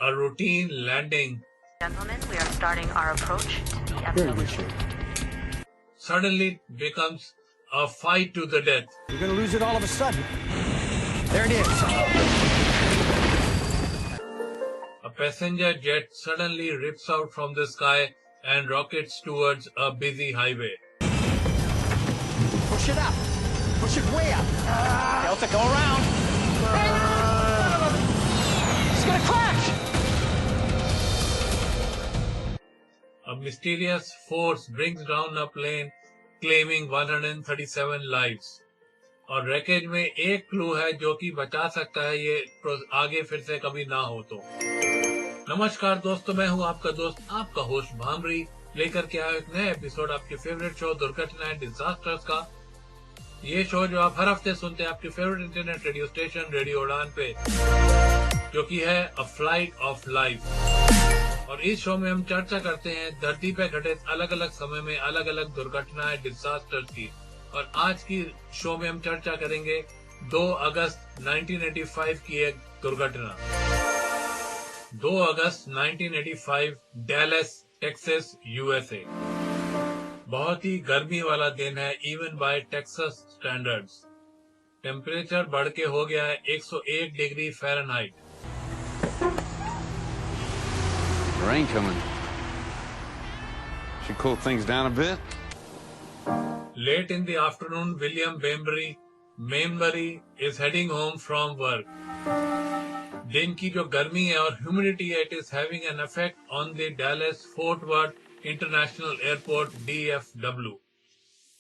A routine landing. Gentlemen, we are starting our approach to the Very good shape. Suddenly becomes a fight to the death. You're going to lose it all of a sudden. There it is. A passenger jet suddenly rips out from the sky and rockets towards a busy highway. Push it up. Push it way up. Delta, go around. It's going to crash. A mysterious force brings down a plane claiming 137 lives. और wreckage में एक clue है जो कि बचा सकता है ये आगे फिर से कभी ना हो तो। नमस्कार दोस्तों, मैं हूं आपका दोस्त, आपका होस्ट भामरी, लेकर के आया एक नया एपिसोड आपके फेवरेट शो दुर्घटनाएं डिजास्टर्स का। ये शो जो आप हर हफ्ते सुनते हैं आपके favourite internet radio station radio उड़ान पे, जो कि है अ फ्लाइट ऑफ लाइफ। और इस शो में हम चर्चा करते हैं धरती पे घटित अलग अलग समय में अलग अलग दुर्घटनाएं डिजास्टर्स की। और आज की शो में हम चर्चा करेंगे 2 अगस्त 1985 की एक दुर्घटना। 2 अगस्त 1985 डैलस टेक्सास यूएसए। बहुत ही गर्मी वाला दिन है even bye Texas standards. Temperature बढ़ के हो गया है 101 degree Fahrenheit. Rain coming. Should cool things down a bit. Late in the afternoon, William Mainbury is heading home from work. दिन की जो गर्मी है और ह्यूमिडिटी है, it is having an effect on the Dallas Fort Worth International Airport DFW.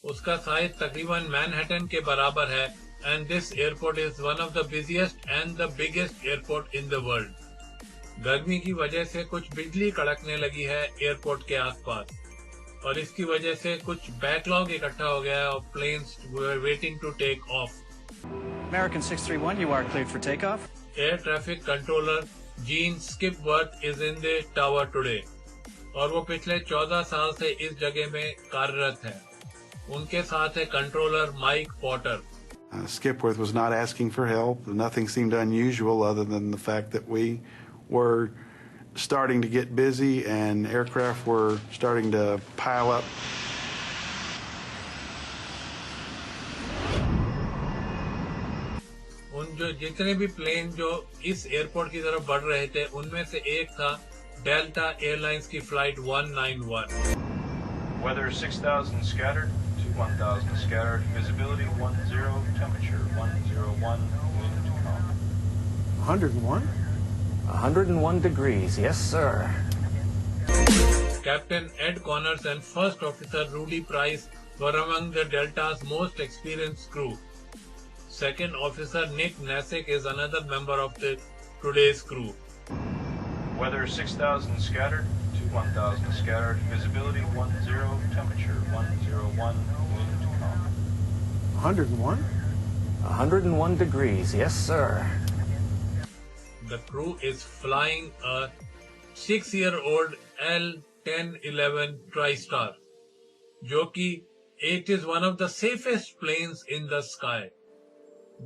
उसका size तकरीबन Manhattan के बराबर है and this airport is one of the busiest and the biggest airport in the world. गर्मी की वजह से कुछ बिजली कड़कने लगी है एयरपोर्ट के आसपास और इसकी वजह से कुछ बैकलॉग इकट्ठा हो गया है और planes were waiting to take off. American 631, you are cleared for takeoff. Air traffic controller Jean Skipworth is in the tower today और वो पिछले 14 साल से इस जगह में कार्यरत है। उनके साथ है controller Mike Potter. Skipworth was not asking for help. Nothing seemed unusual other than the fact that we were starting to get busy and aircraft were starting to pile up. उन जो जितने भी प्लेन जो इस airport की तरफ बढ़ रहे थे उनमें से एक था डेल्टा एयरलाइंस की flight 191। Weather 6,000 scattered to 1,000 scattered. Visibility 10. Temperature 101. Wind calm. 101? 101 degrees, yes sir. Captain Ed Connors and First Officer Rudy Price were among the Delta's most experienced crew. Second Officer Nick Nasick is another member of the today's crew. Weather 6,000 scattered to 1,000 scattered. Visibility 10. Temperature 101. Wind calm. 101? 101 degrees, yes sir. The crew is flying a 6-year-old L-1011 TriStar, जो कि it is one of the safest planes in the sky.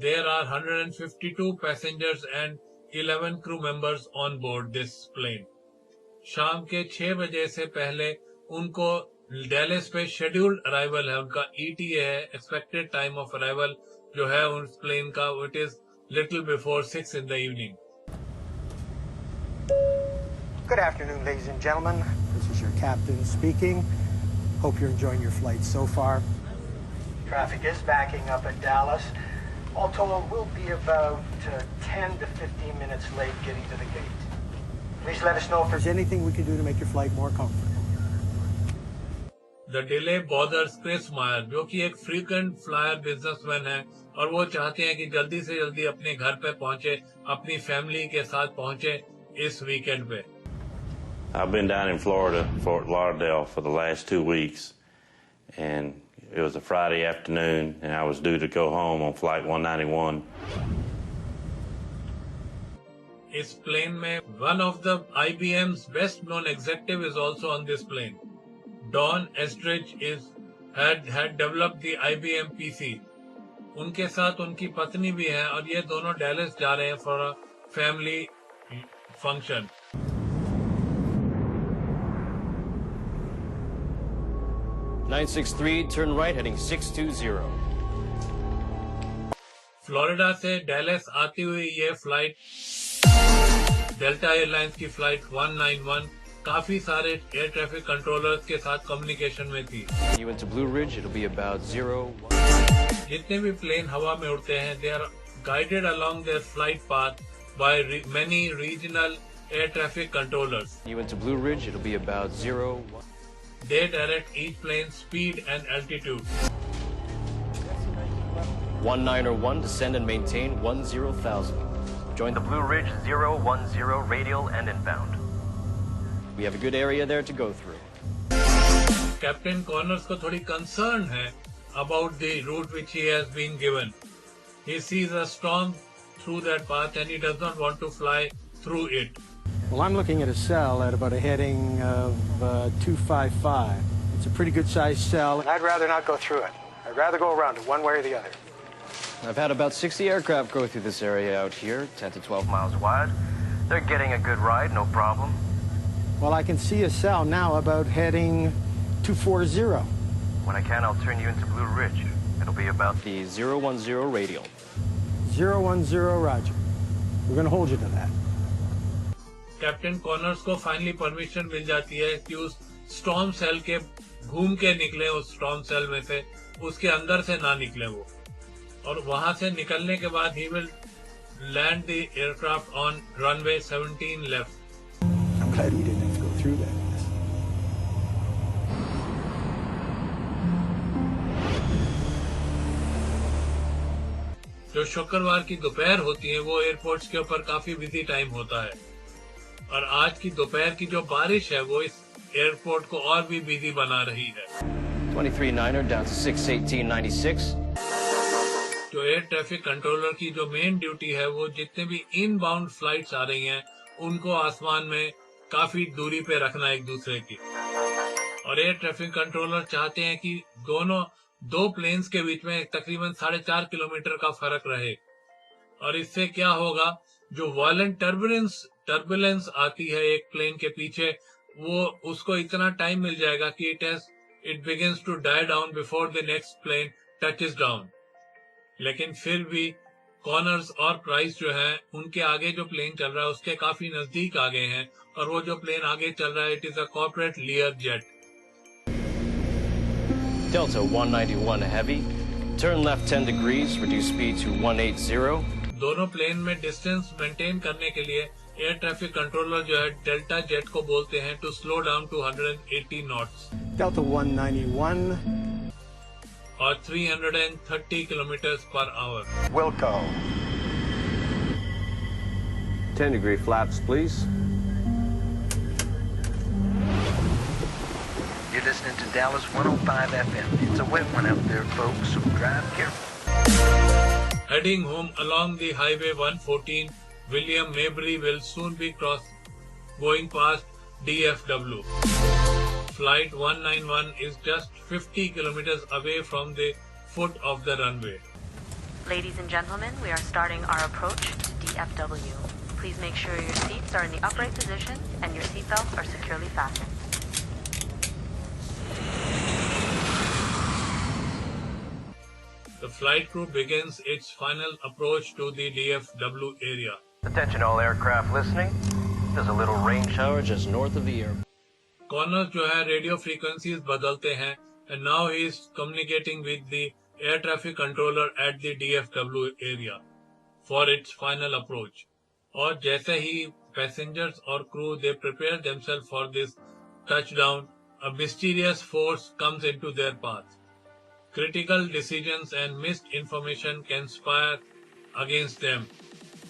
There are 152 passengers and 11 crew members on board this plane. शाम के 6 बजे से पहले उनको Dallas पे scheduled arrival है, उनका ETA है, एक्सपेक्टेड टाइम ऑफ अराइवल जो है उस प्लेन का, it is little before 6 in the evening. Good afternoon, ladies and gentlemen. This is your captain speaking. Hope you're enjoying your flight so far. Traffic is backing up at Dallas. All told, we'll be about 10 to 15 minutes late getting to the gate. Please let us know if there's anything we can do to make your flight more comfortable. The delay bothers Chris Meyer, जो कि एक frequent flyer businessman है और वो चाहते हैं कि जल्दी से जल्दी अपने घर पे पहुंचे, अपनी फैमिली के साथ पहुंचे इस वीकेंड पे। I've been down in Florida, Fort Lauderdale, for the last 2 weeks, and it was a Friday afternoon, and I was due to go home on Flight 191. इस प्लेन में one of the IBM's best-known executive is also on this plane. Don Estridge had developed the IBM PC. उनके साथ उनकी पत्नी भी है और ये दोनों डैलस जा रहे हैं for a function. (963), turn right, heading 620. Florida से डैलस आती हुई ये फ्लाइट डेल्टा एयरलाइंस की फ्लाइट 191 काफी सारे एयर ट्रैफिक कंट्रोलर्स के साथ कम्युनिकेशन में थी. You into Blue Ridge, it'll be about 01. जितने भी प्लेन हवा में उड़ते हैं, they are guided along their flight path by many regional air traffic controllers. You into Blue Ridge, it'll be about 01. They direct each plane's speed and altitude. 1901, descend and maintain 10,000. Join the Blue Ridge 010 radial and inbound. We have a good area there to go through. Captain Connors को थोड़ी concern है about the route which he has been given. He sees a storm through that path and he does not want to fly through it. Well, I'm looking at a cell at about a heading of 255. It's a pretty good sized cell. I'd rather not go through it. I'd rather go around it one way or the other. I've had about 60 aircraft go through this area out here, 10 to 12 miles wide. They're getting a good ride, no problem. Well, I can see a cell now about heading 240. When I can, I'll turn you into Blue Ridge. It'll be about the 010 radial. 010, Roger. We're going to hold you to that. Captain corners को finally permission मिल जाती है कि उस storm cell के घूम के निकले, उस स्टॉर्म सेल में से उसके अंदर से ना निकले वो, और वहां से निकलने के बाद he will land the aircraft on runway 17 left. I'm glad we didn't have to go through that. जो शुक्रवार की दोपहर होती है वो एयरपोर्ट्स के ऊपर काफी बिजी टाइम होता है, और आज की दोपहर की जो बारिश है वो इस एयरपोर्ट को और भी बिजी बना रही है. 23-9er down to 618.96. जो एयर ट्रैफिक कंट्रोलर की जो मेन ड्यूटी है वो जितने भी इनबाउंड फ्लाइट्स आ रही हैं उनको आसमान में काफी दूरी पे रखना एक दूसरे की, और एयर ट्रैफिक कंट्रोलर चाहते हैं कि दो प्लेन्स के बीच में तकरीबन 4.5 किलोमीटर का फर्क रहे, और इससे क्या होगा, जो वायलेंट टर्बुलेंस आती है एक प्लेन के पीछे, वो उसको इतना टाइम मिल जाएगा कि it begins to die down before the next plane touches down. लेकिन फिर भी कॉर्नर्स और प्राइस जो है उनके आगे जो प्लेन चल रहा है उसके काफी नजदीक आ गए हैं, और वो जो प्लेन आगे चल रहा है it is a corporate Lear jet. Delta 191 heavy. Turn left 10 degrees, reduce speed to 180. दोनों प्लेन में डिस्टेंस मेंटेन करने के लिए एयर ट्रैफिक कंट्रोलर जो है डेल्टा जेट को बोलते हैं to slow down to 180 knots. Delta 191. और 330 kilometre per hour. Wilco. 10-degree flaps, please. You're listening to Dallas 105 FM. It's a wet one out there, folks, so drive careful. Heading home along the Highway 114, William Mabry will soon be going past DFW. Flight 191 is just 50 kilometers away from the foot of the runway. Ladies and gentlemen, we are starting our approach to DFW. Please make sure your seats are in the upright position and your seatbelts are securely fastened. The flight crew begins its final approach to the DFW area. Attention all aircraft listening. There's a little rain shower just north of the airport. Corners जो है radio frequencies बदलते हैं, and now he is communicating with the air traffic controller at the DFW area for its final approach. और जैसे ही passengers और crew they prepare themselves for this touchdown, a mysterious force comes into their path. Critical decisions and missed information conspire against them.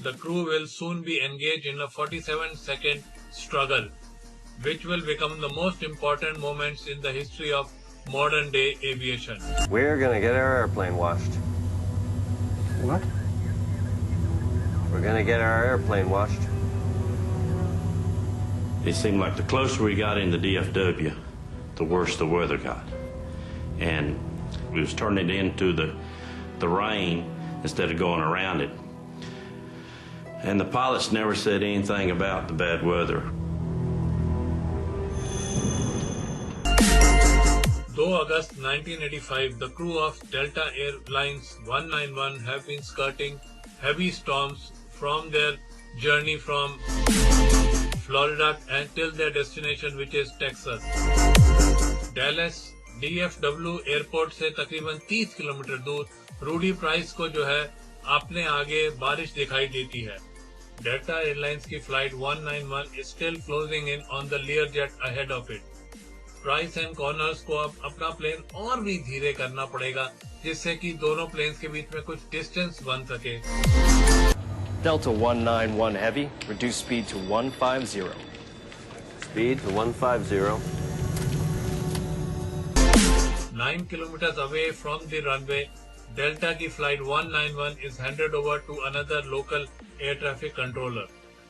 The crew will soon be engaged in a 47-second struggle, which will become the most important moments in the history of modern-day aviation. We're gonna get our airplane washed. What? We're gonna get our airplane washed. It seemed like the closer we got into DFW, the worse the weather got. And we was turning into the rain instead of going around it. And the pilots never said anything about the bad weather. 2 August 1985, the crew of Delta Airlines 191 have been skirting heavy storms from their journey from Florida until their destination, which is Texas. Dallas DFW airport से तकरीबन 30 kilometre दूर Rudy price को जो है अपने आगे बारिश दिखाई देती है. डेल्टा एयरलाइंस की flight 191 is still closing in on the Learjet ahead of it. Price and corners को अब अपना प्लेन और भी धीरे करना पड़ेगा जिससे कि दोनों प्लेन्स के बीच में कुछ डिस्टेंस बन सके. Delta 191 Heavy, reduce speed to 150. Speed to 150. 9 kilometers away from the runway, Delta की flight 191 is handed over to another local air traffic controller,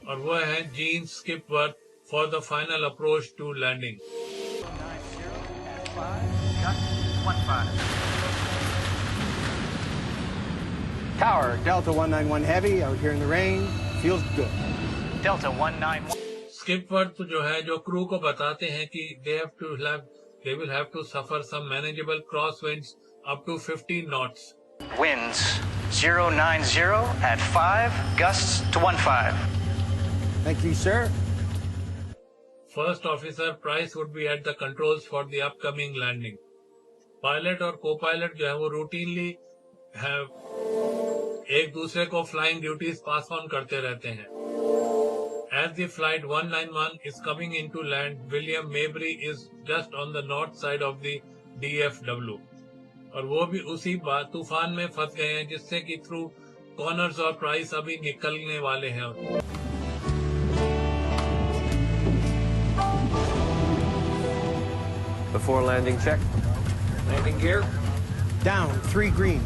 और वो है Gene Skipworth for the final approach to landing. 90 Tower, Delta 191 Heavy, out here in the rain. Feels good. Delta 191. Skipworth जो है जो crew को बताते हैं कि they will have to suffer some manageable crosswinds up to 15 knots. Winds 090 at 5, gusts to 15. Thank you, sir. First officer Price would be at the controls for the upcoming landing. Pilot और co-pilot जो है वो routinely एक दूसरे को flying duties pass on करते रहते हैं. As the flight 191 is coming into land, William Mabry is just on the north side of the DFW. और वो भी उसी तूफान में फंस गए हैं जिससे कि थ्रू कॉर्नर्स और प्राइस अभी निकलने वाले हैं. Before landing check. Landing gear. Down, 3 green.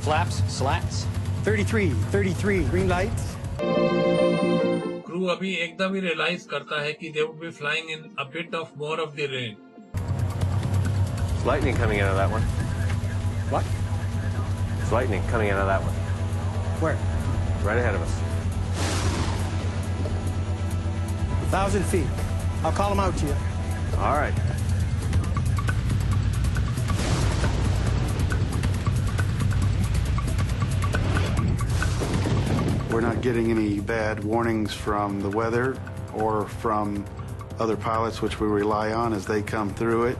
Flaps, slats. 33, green lights. Crew अभी एकदम ही रियलाइज करता है कि they would be flying in a bit of more of the rain. It's lightning coming out of that one. What? It's lightning coming out of that one. Where? Right ahead of us. 1,000 feet. I'll call them out to you. All right. We're not getting any bad warnings from the weather or from other pilots, which we rely on as they come through it.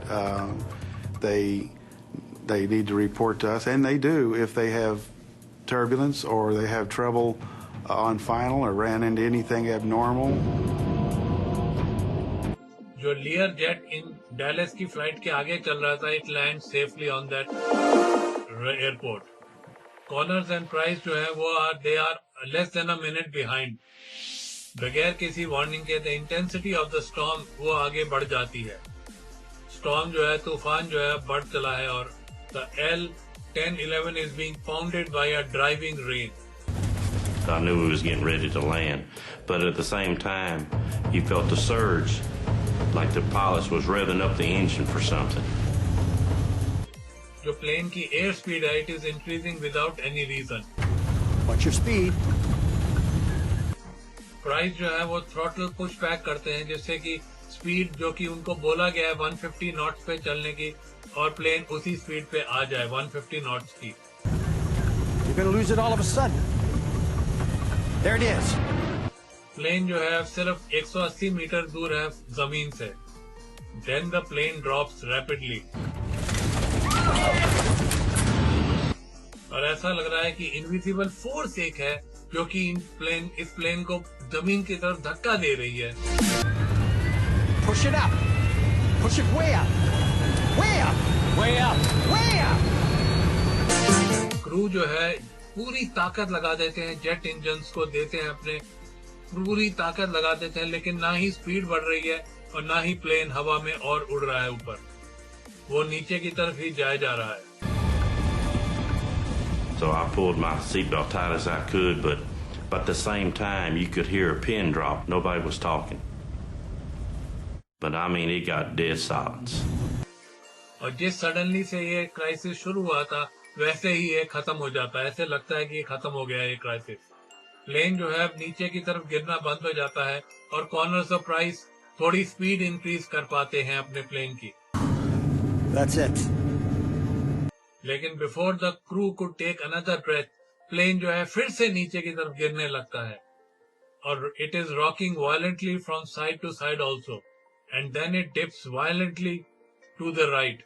They need to report to us, and they do if they have turbulence or they have trouble on final or ran into anything abnormal. जो Learjet in Dallas की flight के आगे चल रहा था, it lands safely on that airport. Connors and Price जो है वो they are less than a minute behind. बगैर किसी वार्निंग के the intensity of the storm वो आगे बढ़ जाती है. Storm जो है तूफान जो है बढ़ चला है और the L-1011 is being pounded by a driving rain. I knew we was getting ready to land, but at the same time, you felt the surge, like the pilot was revving up the engine for something. जो plane की air speed है, it is increasing without any reason. What's your speed? Price जो है वो throttle push back करते हैं जिससे कि स्पीड जो कि उनको बोला गया है 150 नॉट्स पे चलने की और प्लेन उसी स्पीड पे आ जाए 150 नॉट्स की. You're going to lose it all of a sudden. There it is. Plane जो है सिर्फ 180 मीटर दूर है जमीन से. Then the plane drops rapidly. और ऐसा लग रहा है कि इनविजिबल फोर्स एक है जो कि इस प्लेन को जमीन की तरफ धक्का दे रही है. Push it up. Push it way up. Way up. Way up. Way up. Crew जो है पूरी ताकत लगा देते हैं, जेट इंजन्स को देते हैं अपने पूरी ताकत लगा देते हैं, लेकिन ना ही स्पीड बढ़ रही है और ना ही प्लेन हवा में और उड़ रहा है ऊपर. वो नीचे की तरफ ही जाया जा रहा है. So I pulled my seatbelt tight as I could, but at the same time, you could hear a pin drop. Nobody was talking. But I mean, it got dead silence. और जिस सडनली से ये crisis शुरू हुआ था, वैसे ही ये खत्म हो जाता है. ऐसे लगता है कि ये खत्म हो गया ये क्राइसिस. प्लेन जो है नीचे की तरफ गिरना बंद हो जाता है और कॉर्नर्स ऑफ प्राइस थोड़ी स्पीड इंक्रीज कर पाते हैं अपने प्लेन की। That's it. लेकिन before the crew could take another breath, plane जो है फिर से नीचे की तरफ गिरने लगता है और it is rocking violently from side to side also, and then it dips violently to the right.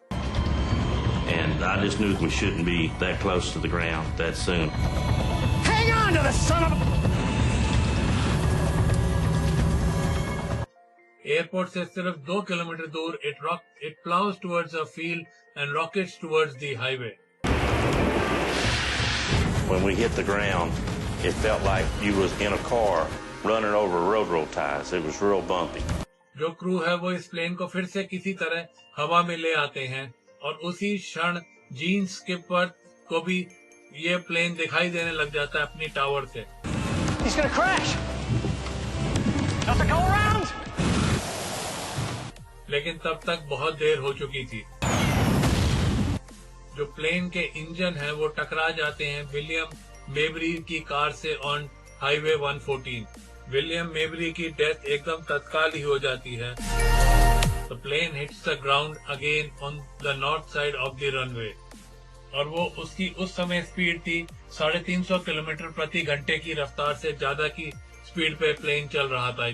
And I just knew we shouldn't be that close to the ground that soon. Hang on to the son of a... airport से सिर्फ 2 kilometre दूर it plows towards a field and rockets towards the highway. When we hit the ground, it felt like you was in a car running over railroad ties. It was real bumpy. जो crew है वो इस plane को फिर से किसी तरह हवा में ले आते हैं और उसी क्षण जीन स्किपर को भी ये प्लेन दिखाई देने लग जाता है अपनी टावर से। He's gonna crash. Delta, go around. लेकिन तब तक बहुत देर हो चुकी थी। जो प्लेन के इंजन है वो टकरा जाते हैं विलियम मेबरी की कार से ऑन हाईवे 114। विलियम मेबरी की डेथ एकदम तत्काल ही हो जाती है। The plane hits the ground again on the north side of the runway. और वो उसकी उस समय स्पीड थी 350 किलोमीटर प्रति घंटे की रफ्तार से ज्यादा की स्पीड पे प्लेन चल रहा था।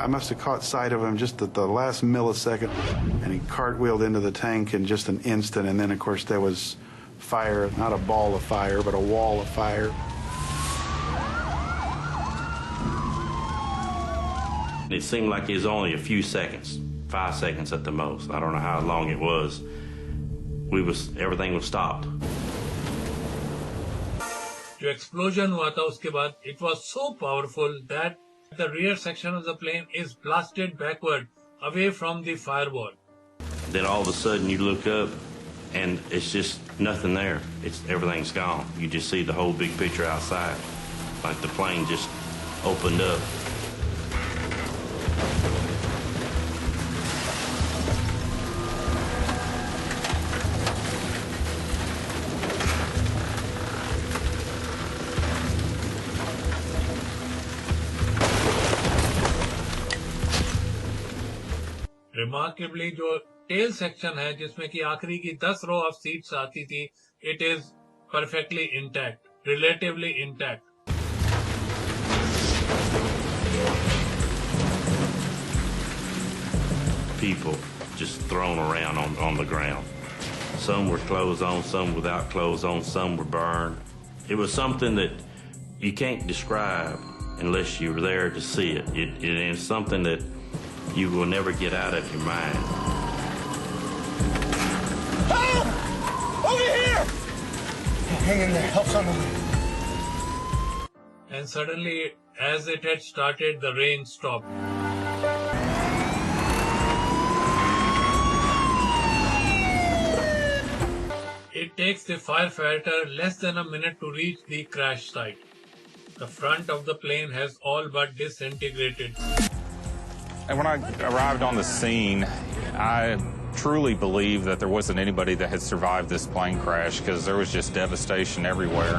I must have caught sight of him just at the last millisecond, and he cartwheeled into the tank in just an instant, and then of course there was fire, not a ball of fire, but a wall of fire. It seemed like it was only a few seconds, 5 seconds at the most. I don't know how long it was. Everything was stopped. जो explosion हुआ था उसके बाद it was so powerful that the rear section of the plane is blasted backward away from the firewall. Then all of a sudden you look up and it's just nothing there. Everything's gone. You just see the whole big picture outside, like the plane just opened up. Remarkably जो tail section है जिसमें कि आखिरी की 10 row of seats आती थी, it is perfectly intact, relatively intact. People just thrown around on the ground. Some were clothes on, some without clothes on, some were burned. It was something that you can't describe unless you were there to see it. It is something that you will never get out of your mind. Help! Over here! Hang in there. Help's on the way. And suddenly, as it had started, the rain stopped. It takes the firefighter less than a minute to reach the crash site. The front of the plane has all but disintegrated. And when I arrived on the scene, I truly believe that there wasn't anybody that had survived this plane crash because there was just devastation everywhere.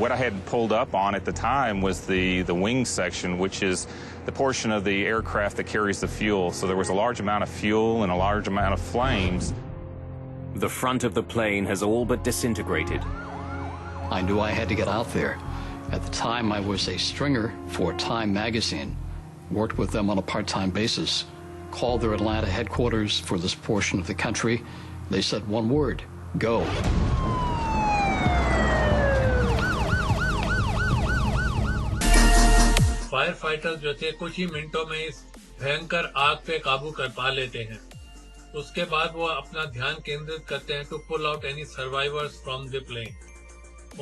What I had pulled up on at the time was the wing section, which is the portion of the aircraft that carries the fuel. So there was a large amount of fuel and a large amount of flames. The front of the plane has all but disintegrated. I knew I had to get out there. At the time, I was a stringer for Time magazine, worked with them on a part-time basis, called their Atlanta headquarters for this portion of the country. They said one word, go. Fire fighters जो थे कुछ ही मिनटों में इस भयंकर आग पे काबू कर पा लेते हैं। उसके बाद वो अपना ध्यान केंद्रित करते हैं to pull out any survivors from the plane.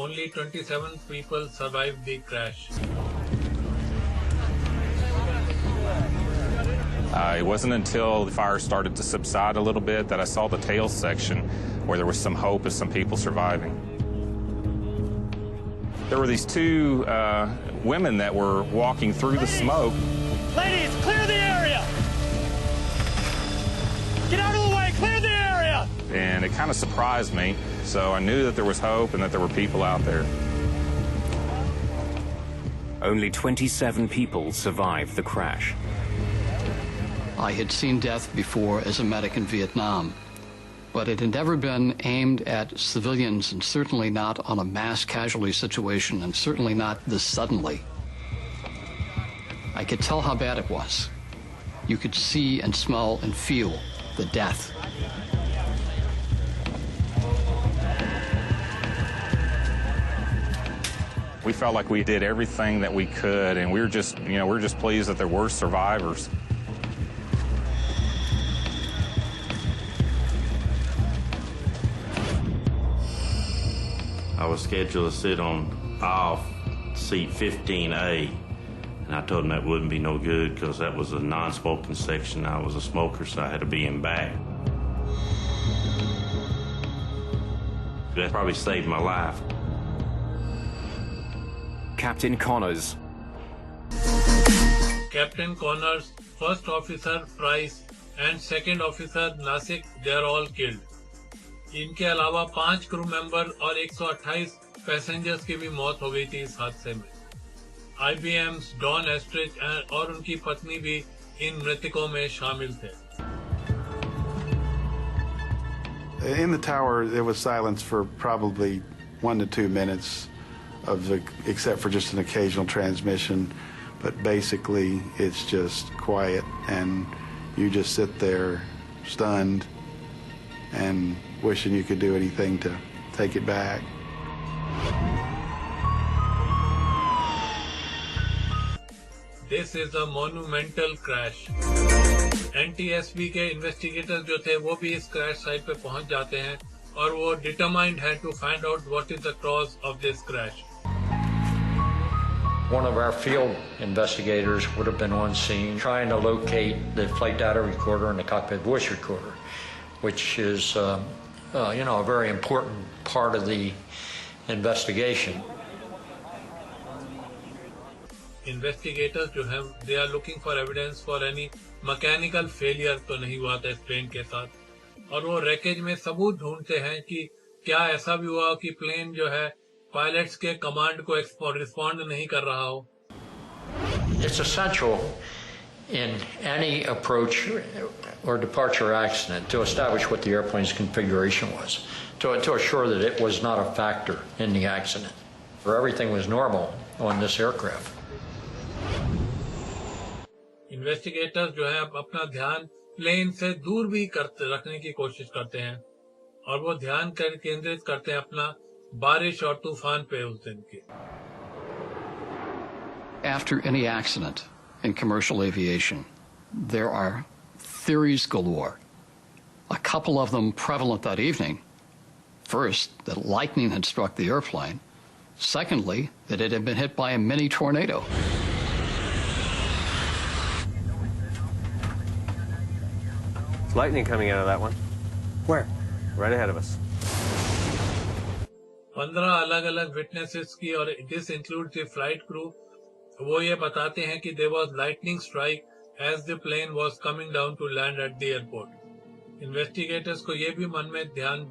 Only 27 people survived the crash. It wasn't until the fire started to subside a little bit that I saw the tail section where there was some hope of some people surviving. There were these two women that were walking through the smoke. Ladies, clear the area! Get out of the way, clear the area! And it kind of surprised me, so I knew that there was hope and that there were people out there. Only 27 people survived the crash. I had seen death before as a medic in Vietnam, but it had never been aimed at civilians, and certainly not on a mass casualty situation, and certainly not this suddenly. I could tell how bad it was. You could see and smell and feel the death. We felt like we did everything that we could, and we were just pleased that there were survivors. I was scheduled to sit on aisle seat 15A, and I told them that wouldn't be no good because that was a non-smoking section. I was a smoker, so I had to be in back. That probably saved my life. Captain Connors. Captain Connors, First Officer Price and Second Officer Nasik, they are all killed. इनके अलावा 5 crew member और 128 passengers की भी मौत हो गई थी इस हादसे में। IBM's डॉन एस्ट्रिच और उनकी पत्नी भी इन मृतकों में शामिल थे। In the tower, there was silence for probably 1 to 2 minutes, except for just an occasional transmission. But basically, it's just quiet, and you just sit there stunned and wishing you could do anything to take it back. This is a monumental crash. NTSB के investigators जो थे वो भी इस crash site पे पहुंच जाते हैं और वो डिटरमाइंड है to find out what is the cause of this crash. One of our field investigators would have been on scene trying to locate the flight data recorder and the cockpit voice recorder, which is, a very important part of the investigation. Investigators जो हैं, they are looking for evidence for any mechanical failure तो नहीं हुआ था इस plane के साथ और वो रैकेज में सबूत ढूंढते हैं कि क्या ऐसा भी हुआ कि प्लेन जो है पायलट्स के कमांड को रिस्पॉन्ड नहीं कर रहा हो। It's essential in any approach or departure accident to establish what the airplane's configuration was, to assure that it was not a factor in the accident, or everything was normal on this aircraft. Investigators जो है अपना ध्यान plane से दूर भी रखने की कोशिश करते हैं और वो ध्यान केंद्रित करते हैं अपना बारिश और तूफान पे उस दिन के। After any accident in commercial aviation, there are theories galore. A couple of them prevalent that evening. First, that lightning had struck the airplane. Secondly, that it had been hit by a mini tornado. There's lightning coming out of that one. Where? Right ahead of us. 15 अलग-अलग witnesses की और this includes the flight crew, वो ये बताते हैं कि there was lightning strike as the plane was coming down to land at the airport. Investigators को ये भी मन में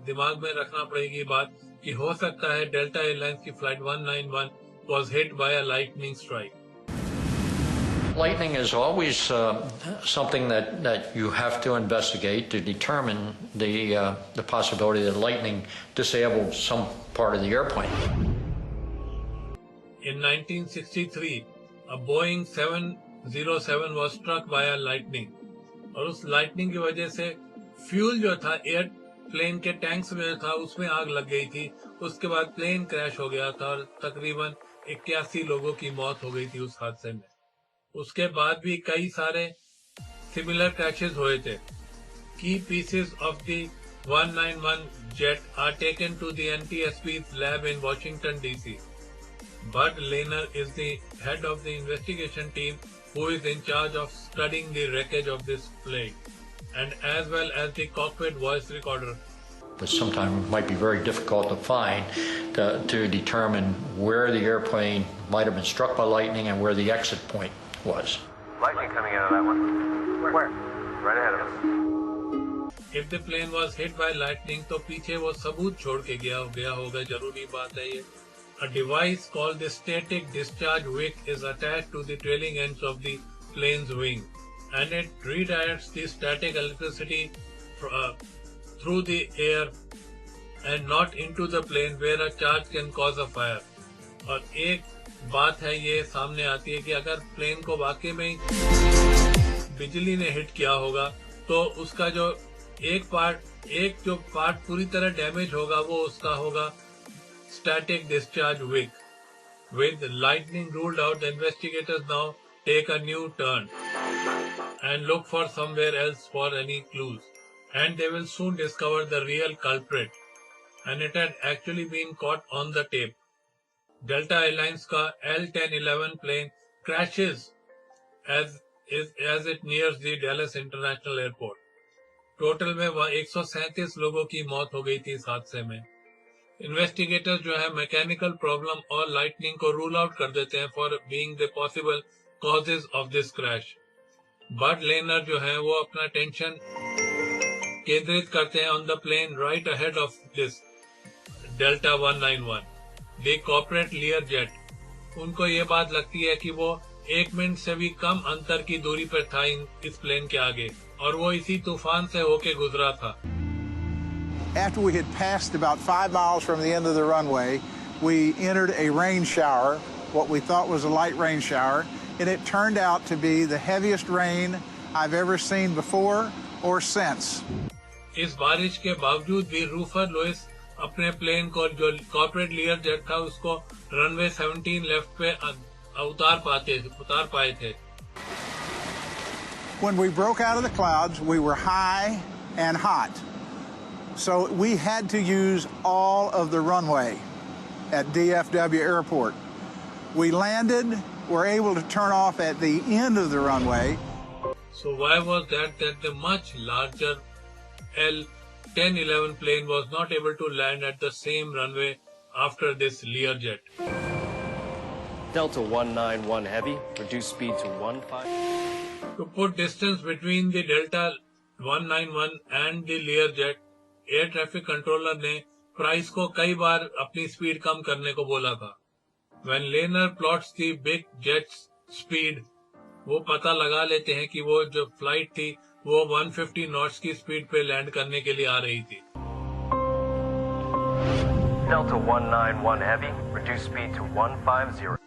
दिमाग में रखना पड़ेगी बात कि हो सकता है डेल्टा एयरलाइंस की flight 191 was hit by a lightning strike. Lightning is always something that you have to investigate to determine the possibility that lightning disabled some part of the airplane. In 1963, a Boeing 707 was struck by a lightning. और उस lightning की वजह से fuel जो था airplane के tanks में था उसमें आग लग गई थी। उसके बाद प्लेन क्रैश हो गया था और तकरीबन 81 लोगों की मौत हो गई थी उस हादसे में। उसके बाद भी कई सारे सिमिलर क्रैशेस हुए थे। Key pieces of the 191 jet are taken to the NTSB's lab in Washington, D.C. Bud Lehner is the head of the investigation team who is in charge of studying the wreckage of this plane, and as well as the cockpit voice recorder. But sometimes it might be very difficult to find to determine where the airplane might have been struck by lightning and where the exit point was. Lightning coming out of that one. Where? Right ahead of us. If the plane was hit by lightning, तो पीछे वो सबूत छोड़ के गया होगा, जरूरी बात है ये. A device called the static discharge wick is attached to the trailing ends of the plane's wing, and it redirects the static electricity through the air and not into the plane where a charge can cause a fire. और एक बात है ये सामने आती है कि अगर प्लेन को वाकई में बिजली ने हिट किया होगा तो उसका जो एक पार्ट पूरी तरह डैमेज होगा वो उसका होगा static discharge wick. With lightning ruled out, the investigators now take a new turn and look for somewhere else for any clues. And they will soon discover the real culprit. And it had actually been caught on the tape. Delta Airlines का L-1011 plane crashes as it nears the Dallas International Airport. Total में 137 लोगों की मौत हो गई थी इस हादसे में. इन्वेस्टिगेटर्स जो है मैकेनिकल प्रॉब्लम और लाइटनिंग को रूल आउट कर देते हैं for being the possible causes of this crash. But लेनर जो है वो अपना टेंशन केंद्रित करते हैं on the plane right ahead of this Delta 191, the corporate Lear jet. उनको ये बात लगती है कि वो 1 मिनट से भी कम अंतर की दूरी पर था इस प्लेन के आगे और वो इसी तूफान से होके गुजरा था. After we had passed about 5 miles from the end of the runway, we entered a rain shower, what we thought was a light rain shower, and it turned out to be the heaviest rain I've ever seen before or since. इस बारिश के बावजूद भी रूफर Louis अपने plane को जो corporate Lear jet था उसको रनवे 17 लेफ्ट पे उतार पाए थे. When we broke out of the clouds, we were high and hot. So we had to use all of the runway at DFW Airport. We landed, were able to turn off at the end of the runway. So why was that the much larger L-1011 plane was not able to land at the same runway after this Learjet? Delta 191 Heavy, reduce speed to 15. To put distance between the Delta 191 and the Learjet, air traffic controller ने price को कई बार अपनी speed कम करने को बोला था. When Learner plots the big jet's speed, वो पता लगा लेते हैं कि वो जो फ्लाइट थी वो 150 नॉट्स की स्पीड पे लैंड करने के लिए आ रही थी. Delta 191 Heavy, reduce speed to 150.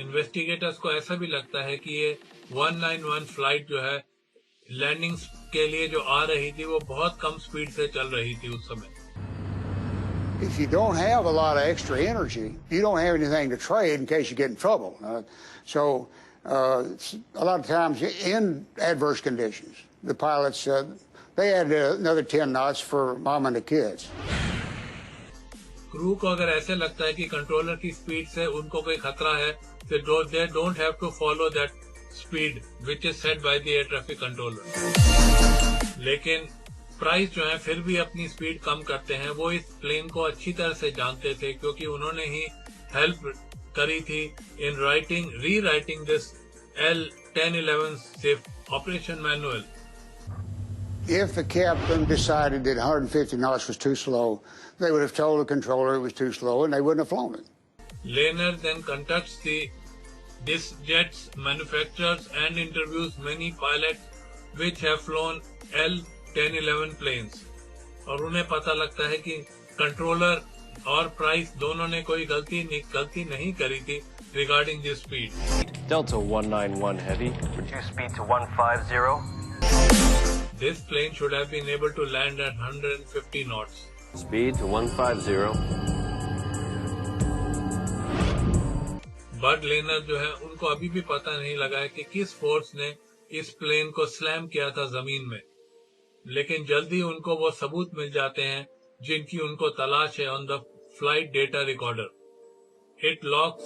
Investigators को ऐसा भी लगता है कि ये 191 फ्लाइट जो है लैंडिंग के लिए जो आ रही थी वो बहुत कम स्पीड से चल रही थी उस समय. If you don't have a lot of extra energy, you don't have anything to trade in case you get in trouble. So a lot of times in adverse conditions, the pilots, they added another 10 knots for mom and the kids. Crew को अगर ऐसे लगता है कि controller की speed से उनको कोई खतरा है, तो they don't have to follow that speed which is set by the air traffic controller. लेकिन प्राइस जो है फिर भी अपनी स्पीड कम करते हैं. वो इस प्लेन को अच्छी तरह से जानते थे क्योंकि उन्होंने ही हेल्प करी थी in rewriting this L-1011 SIF operation manual. If the captain decided that 150 knots was too slow, they would have told the controller it was too slow and they wouldn't have flown it. Learner then contacts this jet's manufacturers and interviews many pilots which have flown L-1011 planes. और उन्हें पता लगता है कि controller और price दोनों ने कोई गलती नहीं करी थी regarding this speed. Delta 191 Heavy, reduce speed to 150. This plane should have been able to land at 150 knots. Speed to 150. But लेनर जो है उनको अभी भी पता नहीं लगा है कि किस फोर्स ने इस प्लेन को स्लैम किया था जमीन में. लेकिन जल्दी उनको वो सबूत मिल जाते हैं जिनकी उनको तलाश है on the flight data recorder. It locks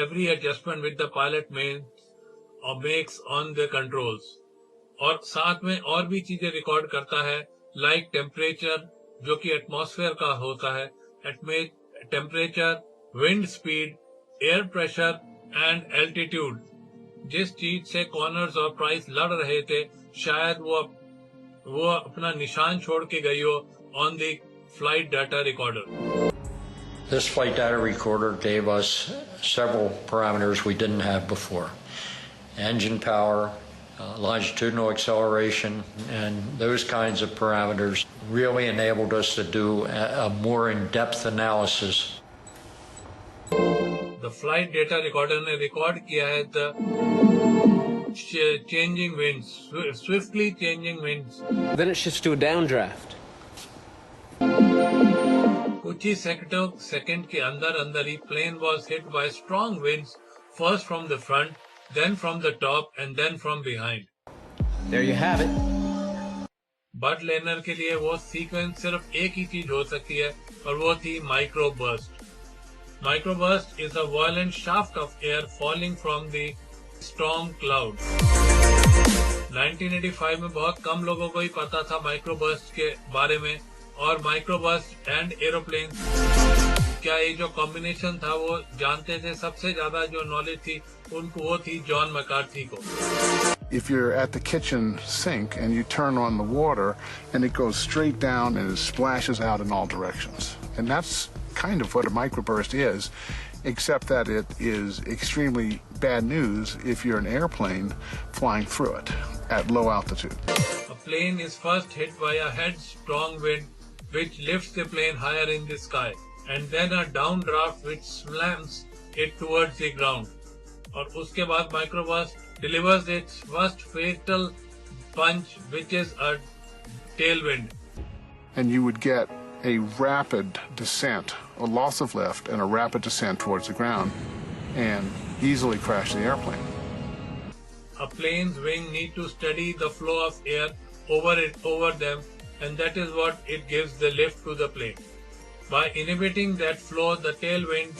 every adjustment with the pilot makes on the controls. और साथ में और भी चीजें रिकॉर्ड करता है लाइक टेम्परेचर, जो कि एटमॉस्फेयर का होता है, temperature, wind speed, air pressure and altitude. जिस चीज से कॉर्नर्स और प्राइस लड़ रहे थे, शायद वो अपना निशान छोड़ के गई हो on the flight data recorder. This flight data recorder gave us several parameters we didn't have before. Engine power, longitudinal acceleration, and those kinds of parameters really enabled us to do a more in-depth analysis. The flight data recorder ने record किया है the changing winds, swiftly changing winds. Then it shifts to a downdraft. कुछ ही second के अंदर ही plane was hit by strong winds, first from the front, then from the top, and then from behind. There you have it. But learner के लिए वो sequence सिर्फ एक ही चीज हो सकती है, और वो थी microburst. Microburst is a violent shaft of air falling from the storm cloud. 1985 में बहुत कम लोगों को ही पता था माइक्रोबर्स्ट के बारे में, और माइक्रोबर्स्ट एंड एरोप्लेन क्या ये जो कॉम्बिनेशन था वो जानते थे। सबसे ज्यादा जो नॉलेज थी उनको वो थी जॉन मैकार्थी को। If you're at the kitchen sink and you turn on the water and it goes straight down and it splashes out in all directions. And that's kind of what a microburst is, except that it is extremely bad news if you're an airplane flying through it at low altitude. A plane is first hit by a headstrong wind which lifts the plane higher in the sky, and then a downdraft which slams it towards the ground. और उसके बाद microburst delivers its first fatal punch, which is a tailwind. And you would get a rapid descent, a loss of lift, and a rapid descent towards the ground, and easily crash the airplane. A plane's wing need to steady the flow of air over them, and that is what it gives the lift to the plane. By inhibiting that flow, the tailwind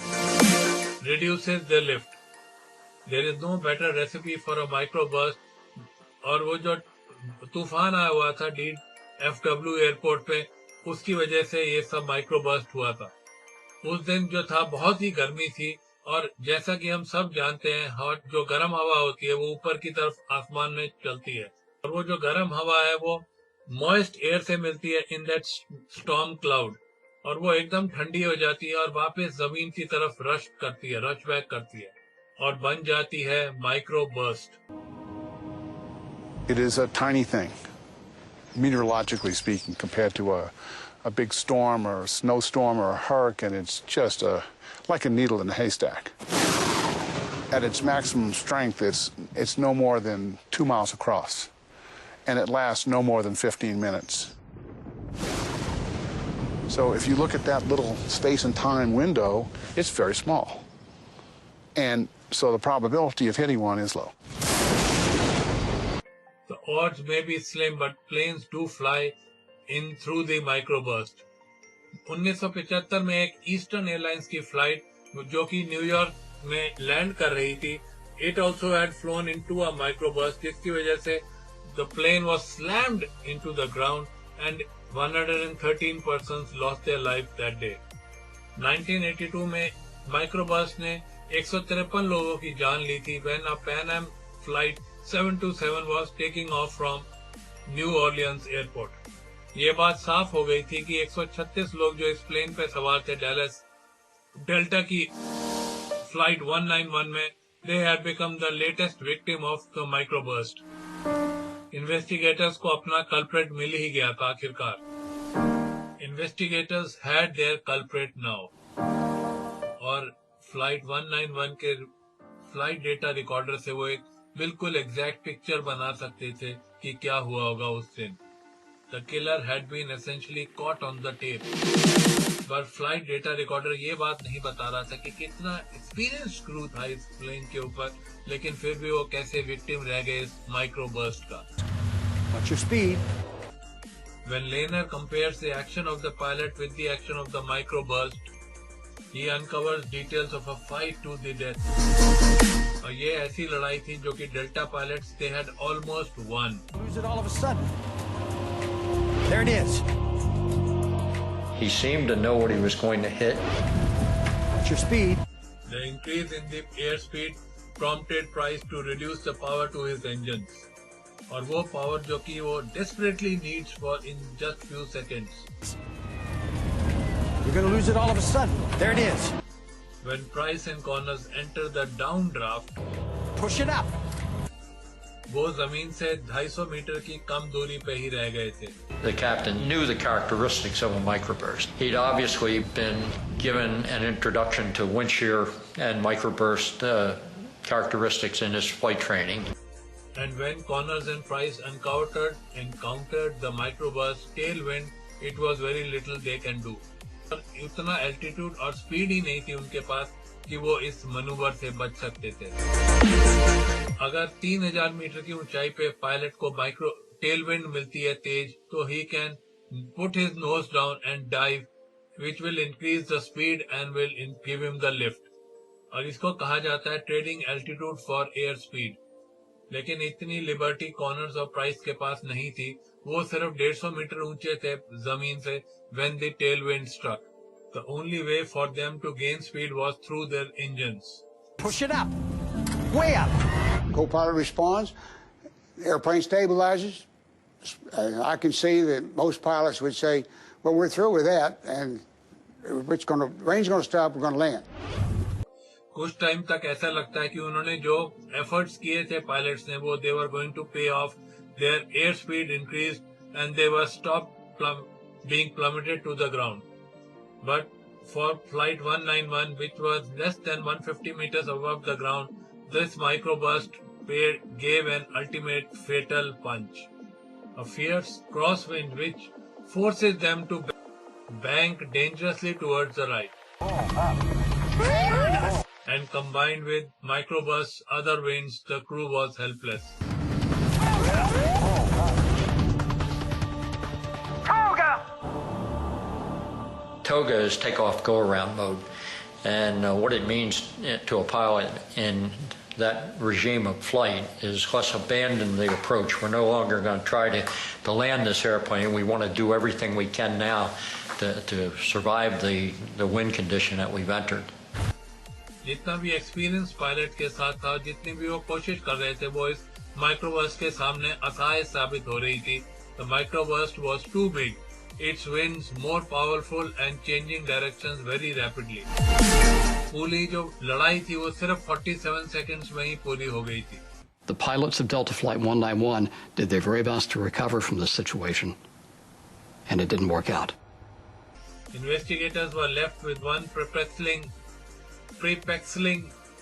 reduces the lift. There is no better recipe for a microburst. और वो जो तूफान आया हुआ था DFW airport पे, उसकी वजह से ये सब माइक्रोबर्स्ट हुआ था। उस दिन जो था बहुत ही गर्मी थी, और जैसा कि हम सब जानते हैं, हॉट जो गर्म हवा होती है वो ऊपर की तरफ आसमान में चलती है, और वो जो गर्म हवा है वो मॉइस्ट एयर से मिलती है इन दैट स्टॉर्म क्लाउड, और वो एकदम ठंडी हो जाती है और वापस जमीन की तरफ रश बैक करती है और बन जाती है microburst. It is a tiny thing, meteorologically speaking, compared to a big storm or a snowstorm or a hurricane. It's just like a needle in a haystack. At its maximum strength, it's no more than 2 miles across, and it lasts no more than 15 minutes. So if you look at that little space and time window, it's very small. And so the probability of hitting one is low. The odds may be slim, but planes do fly in through the microburst. 1975 में एक eastern airlines की flight जो कि New York में land कर रही थी, it also had flown into a microburst, जिसकी वजह से the plane was slammed into the ground and 113 persons lost their life that day. 1982 में माइक्रोबर्स्ट ने 153 लोगों की जान ली थी when a Pan Am flight 727 was taking off from New Orleans airport. ये बात साफ हो गई थी कि 136 लोग जो इस प्लेन पे सवार थे डेल्टा की फ्लाइट 191 में, they had become the latest victim of the microburst. Investigators को अपना कल्प्रेट मिल ही गया था आखिरकार। Investigators had their culprit now. और फ्लाइट 191 के फ्लाइट डेटा रिकॉर्डर से वो एक बिल्कुल एग्जैक्ट पिक्चर बना सकते थे कि क्या हुआ होगा उस दिन। The killer had been essentially caught on the tape. पर फ्लाइट डेटा रिकॉर्डर ये बात नहीं बता रहा था कि कितना एक्सपीरियंस क्रू था इस प्लेन के ऊपर, लेकिन फिर भी वो कैसे विक्टिम रह गए इस माइक्रोबर्स्ट का। What's your speed? When Lehner compares the action of the pilot with the action of the microburst, he uncovers details of a fight to the death. और ये ऐसी लड़ाई थी जो कि delta pilots they had almost won. Lose it all of a sudden. There it is. He seemed to know what he was going to hit. What's your speed? The increase in the airspeed prompted Price to reduce the power to his engines. और वो power जो कि वो desperately needs for in just few seconds. You're going to lose it all of a sudden. There it is. When Price and Connors enter the downdraft, push it up. वो जमीन से 250 metre की कम दूरी पे ही रह गए थे. The captain knew the characteristics of a microburst. He'd obviously been given an introduction to wind shear and microburst characteristics in his flight training. And when Connors and Price encountered the microburst tailwind, it was very little they can do. उतना altitude और speed ही नहीं थी उनके पास कि वो इस manoeuvre से बच सकते थे. अगर 3000 मीटर की ऊंचाई पे पायलट को माइक्रो टेलविंड मिलती है तेज, तो he can put his nose down and dive, which will increase the speed and will give him the lift. और इसको कहा जाता है trading altitude for air speed. लेकिन इतनी लिबर्टी कॉर्नर्स और प्राइस के पास नहीं थी. वो सिर्फ 150 मीटर ऊंचे थे जमीन से when the tailwind struck. The only way for them to gain speed was through their engines. Push it up. Way up. Co-pilot responds. Airplane stabilizes. I can see that most pilots would say, well, we're through with that, and range is going to stop, we're going to land. कुछ time तक ऐसा लगता है कि उन्होंने जो efforts किए थे पायलट्स ने वो they were going to pay off. Their airspeed increased and they were stopped being plummeted to the ground. But for flight 191, which was less than 150 meters above the ground, this microburst gave an ultimate fatal punch. A fierce crosswind which forces them to bank dangerously towards the right. And combined with microburst's other winds, the crew was helpless. Toga is takeoff go-around mode, and what it means to a pilot in that regime of flight is let's abandon the approach. We're no longer going to try to land this airplane. We want to do everything we can now to survive the wind condition that we've entered. जितना भी experience pilot के साथ था, जितनी भी वो कोशिश कर रहे थे, वो इस माइक्रोबर्स्ट के सामने असहाय साबित हो रही थी. The microburst was too big. Its winds more powerful and changing directions very rapidly. पूरी जो लड़ाई थी वो सिर्फ 47 seconds में ही पूरी हो गई थी. The pilots of Delta Flight 191 did their very best to recover from this situation, and it didn't work out. Investigators were left with one perplexing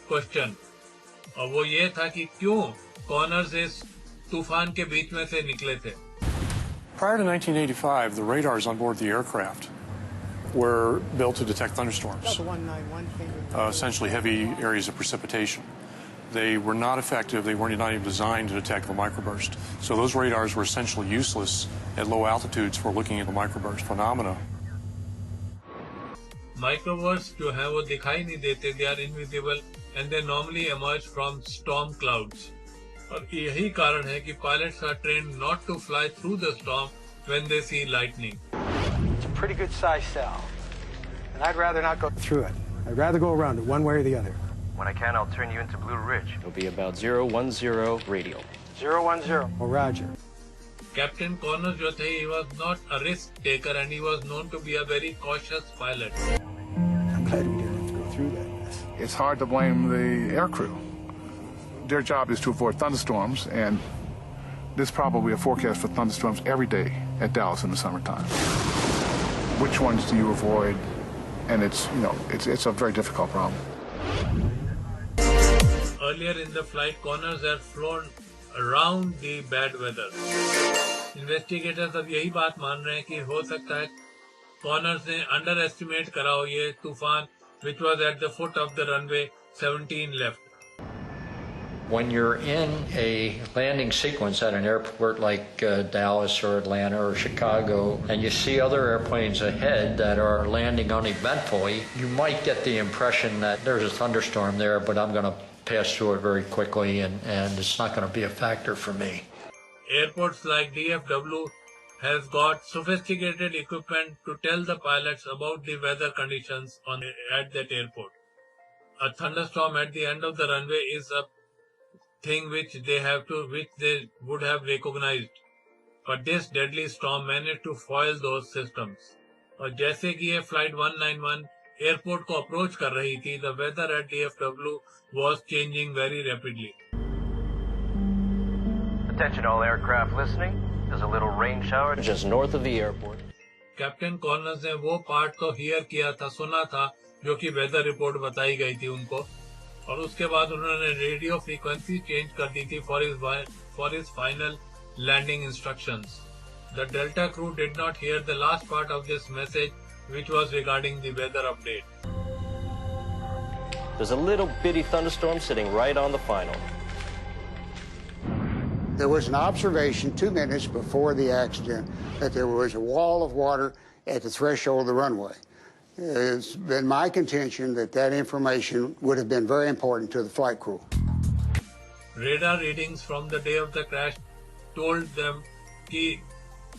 question, और वो ये था कि क्यों कॉर्नर्स इस तूफान के बीच में से निकले थे. Prior to 1985, the radars on board the aircraft were built to detect thunderstorms, essentially heavy areas of precipitation. They were not effective. They were not even designed to detect the microburst. So those radars were essentially useless at low altitudes for looking at the microburst phenomena. Microbursts जो हैं वो दिखाई नहीं देते. They are invisible and they normally emerge from storm clouds. और यही कारण है कि pilots are trained not to fly through the storm when they see lightning. It's a pretty good size cell, and I'd rather not go through it. I'd rather go around it one way or the other. When I can, I'll turn you into Blue Ridge. It'll be about 010 radial. 010. Oh, Roger. Captain Connors जो थे, he was not a risk taker and he was known to be a very cautious pilot. I'm glad we didn't have to go through that mess. It's hard to blame the aircrew. Their job is to avoid thunderstorms, and there's probably a forecast for thunderstorms every day at Dallas in the summertime. Which ones do you avoid? And it's a very difficult problem. Earlier in the flight, Connors had flown around the bad weather. Investigators अब यही बात मान रहे हैं कि हो सकता है Connors ने underestimate करा हो ये तूफान, which was at the foot of the runway 17 left. When you're in a landing sequence at an airport like Dallas or Atlanta or Chicago, and you see other airplanes ahead that are landing uneventfully, you might get the impression that there's a thunderstorm there, but I'm going to pass through it very quickly, and it's not going to be a factor for me. Airports like DFW has got sophisticated equipment to tell the pilots about the weather conditions at that airport. A thunderstorm at the end of the runway is a thing which they would have recognized. But this deadly storm managed to foil those systems. और जैसे कि ये Flight 191 airport को approach कर रही थी, the weather at DFW was changing very rapidly. Attention all aircraft listening. There's a little rain shower just north of the airport. Captain corners ने वो पार्ट तो हियर किया था, सुना था, जो कि वेदर रिपोर्ट बताई गई थी उनको, और उसके बाद उन्होंने रेडियो फ्रीक्वेंसी चेंज कर दी थी for his final landing instructions. The Delta crew did not hear the last part of this message, which was regarding the weather update. There's a little bitty thunderstorm sitting right on the final. There was an observation 2 minutes before the accident that there was a wall of water at the threshold of the runway. It's been my contention that that information would have been very important to the flight crew. Radar readings from the day of the crash told them कि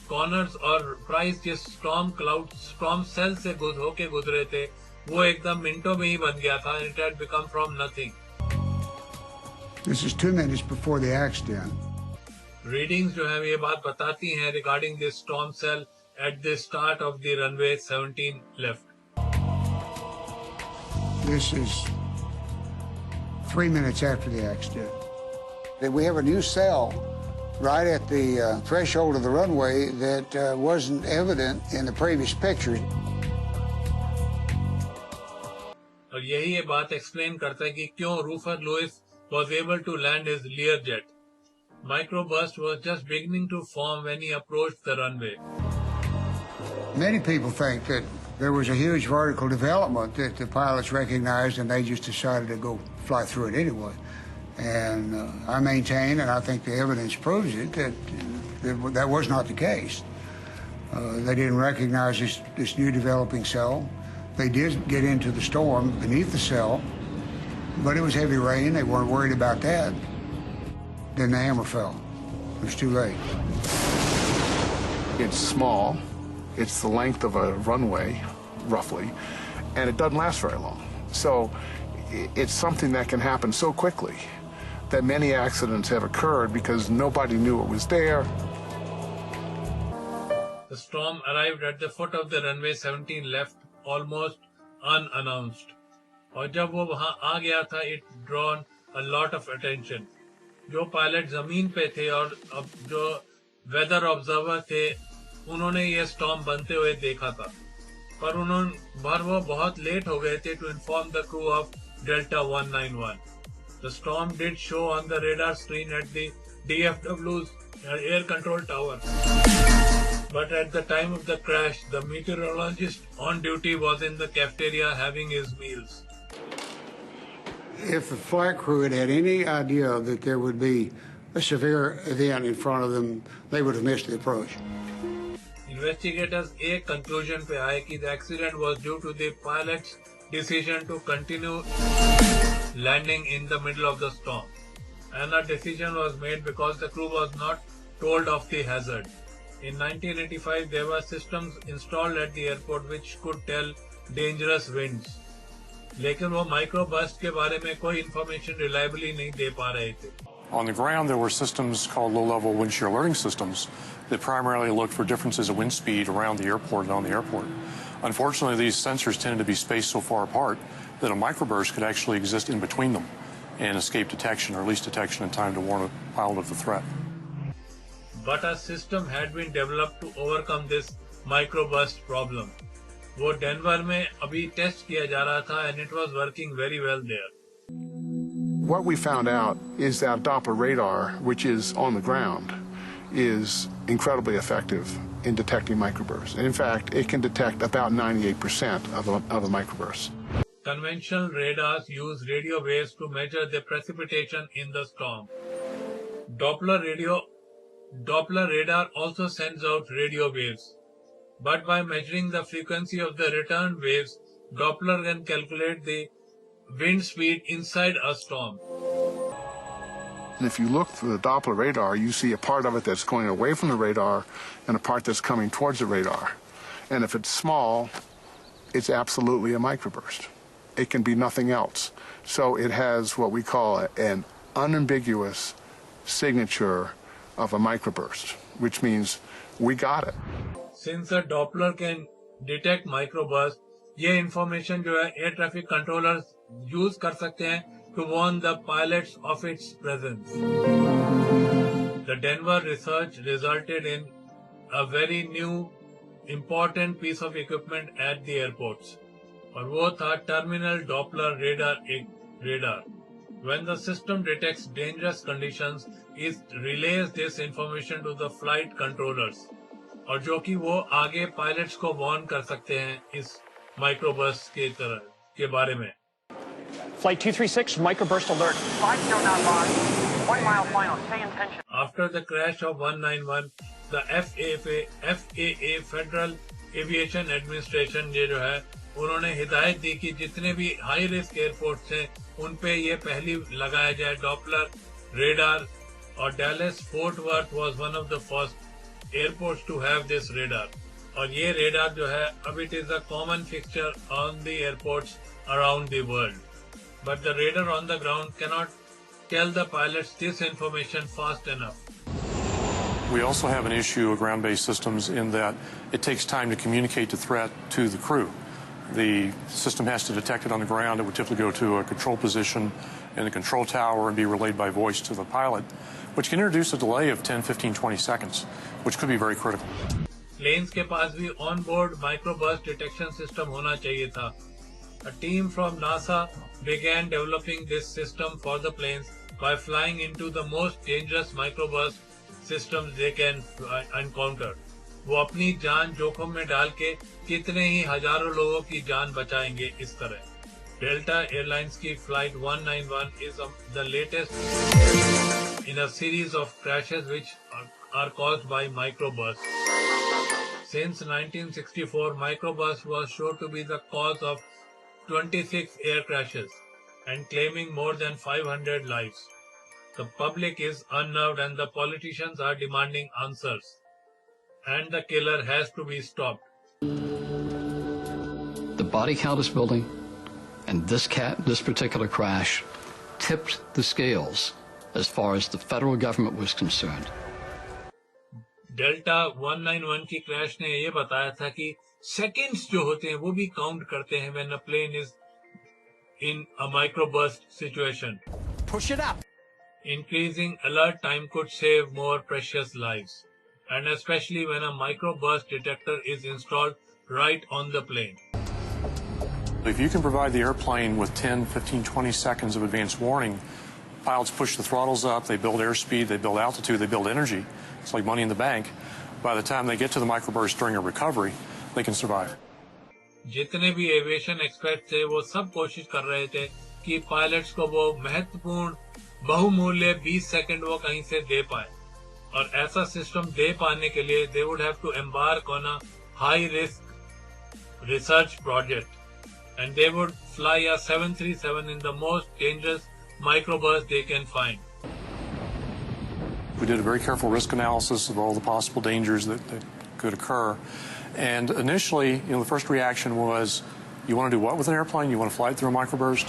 corners और price जिस storm cell से होके गुजरे थे, वो एकदम मिनटों में ही बन गया था. It had become from nothing. This is 2 minutes before the accident. Readings जो है ये बात बताती हैं regarding this storm cell at the start of the runway 17 left. This is 3 minutes after the accident. We have a new cell right at the threshold of the runway that wasn't evident in the previous pictures. और यही ये बात explain करता है कि क्यों रूफर Louis was able to land his Learjet. Microburst was just beginning to form when he approached the runway. Many people think that there was a huge vertical development that the pilots recognized and they just decided to go fly through it anyway. And I maintain, and I think the evidence proves it, that that was not the case. They didn't recognize this new developing cell. They did get into the storm beneath the cell, but it was heavy rain. They weren't worried about that. Then the hammer fell. It was too late. It's small. It's the length of a runway, roughly, and it doesn't last very long. So it's something that can happen so quickly that many accidents have occurred because nobody knew it was there. The storm arrived at the foot of the runway 17 left almost unannounced. और जब वो वहां आ गया था, it drawn a lot of attention. जो pilot जमीन पे थे और अब जो वेदर ऑब्जर्वर थे, उन्होंने ये स्टॉर्म बनते हुए देखा था, पर वो बहुत लेट हो गए थे to inform the crew of Delta 191. The storm did show on the radar screen at the DFW's air control tower. But at the time of the crash, the meteorologist on duty was in the cafeteria having his meals. If the flight crew had had any idea that there would be a severe event in front of them, they would have missed the approach. Investigators एक conclusion पे आए कि the accident was due to the pilot's decision to continue landing in the middle of the storm. And a decision was made because the crew was not told of the hazard. In 1985, there were systems installed at the airport which could tell dangerous winds. लेकिन वो microburst के बारे में कोई information reliably नहीं दे पा रहे थे. On the ground, there were systems called low-level wind shear alerting systems that primarily looked for differences of wind speed around the airport and on the airport. Unfortunately, these sensors tended to be spaced so far apart that a microburst could actually exist in between them and escape detection, or at least detection in time to warn a pilot of the threat. But a system had been developed to overcome this microburst problem. वो Denver में अभी test किया जा रहा था and it was working very well there. What we found out is that Doppler radar, which is on the ground, is incredibly effective in detecting microbursts. And in fact, it can detect about 98% of a microburst. Conventional radars use radio waves to measure the precipitation in the storm. Doppler radar also sends out radio waves. But by measuring the frequency of the return waves, Doppler can calculate the wind speed inside a storm. And if you look through the Doppler radar, you see a part of it that's going away from the radar and a part that's coming towards the radar. And if it's small, it's absolutely a microburst. It can be nothing else. So it has what we call an unambiguous signature of a microburst, which means we got it. Since a Doppler can detect microburst, ये information जो है air traffic controllers use कर सकते हैं to warn the pilots of its presence. The Denver research resulted in a very new important piece of equipment at the airports. और वो था Terminal Doppler radar. When the system detects dangerous conditions, it relays this information to the flight controllers. और जो कि वो आगे pilots को warn कर सकते हैं इस microburst के बारे में. Flight 236, microburst alert. 509 log, 1 mile final, stay in tension. After the crash of 191, the FAA Federal Aviation Administration ये जो है उन्होंने हिदायत दी कि जितने भी हाई रिस्क एयरपोर्ट्स हैं उन पे ये पहली लगाया जाए डॉपलर रेडार और Dallas Fort Worth was one of the first airports to have this radar. और ये radar जो है अब it is a common fixture on the airports around the world. But the radar on the ground cannot tell the pilots this information fast enough. We also have an issue of ground-based systems in that it takes time to communicate the threat to the crew. The system has to detect it on the ground. It would typically go to a control position in the control tower and be relayed by voice to the pilot, which can introduce a delay of 10, 15, 20 seconds, which could be very critical. Planes के पास भी on-board microburst detection system होना चाहिए था. A team from NASA began developing this system for the planes by flying into the most dangerous microburst systems they can encounter. वो अपनी जान जोखिम में डाल के कितने ही हजारों लोगों की जान बचाएंगे इस तरह. Delta Airlines की Flight 191 is the latest in a series of crashes which are caused by microbursts. Since 1964, microburst was shown to be the cause of 26 air crashes and claiming more than 500 lives. The public is unnerved and the politicians are demanding answers. And the killer has to be stopped. The body count is building, and this particular crash tipped the scales as far as the federal government was concerned. Delta 191 की crash ने ये बताया था कि seconds जो होते हैं वो भी count करते हैं when a plane is in a microburst situation. Push it up. Increasing alert time could save more precious lives, and especially when a microburst detector is installed right on the plane. If you can provide the airplane with 10, 15, 20 seconds of advance warning, pilots push the throttles up, they build airspeed, they build altitude, they build energy. It's like money in the bank. By the time they get to the microburst during a recovery, they can survive. जितने भी aviation expert थे वो सब कोशिश कर रहे थे कि पायलट्स को वो महत्वपूर्ण बहुमूल्य 20 सेकंड वो कहीं से दे पाए. और ऐसा सिस्टम दे पाने के लिए they would have to embark on a high risk research project, and they would fly a 737 in the most dangerous microburst they can find. We did a very careful risk analysis of all the possible dangers that could occur. And initially, the first reaction was, you want to do what with an airplane? You want to fly it through a microburst?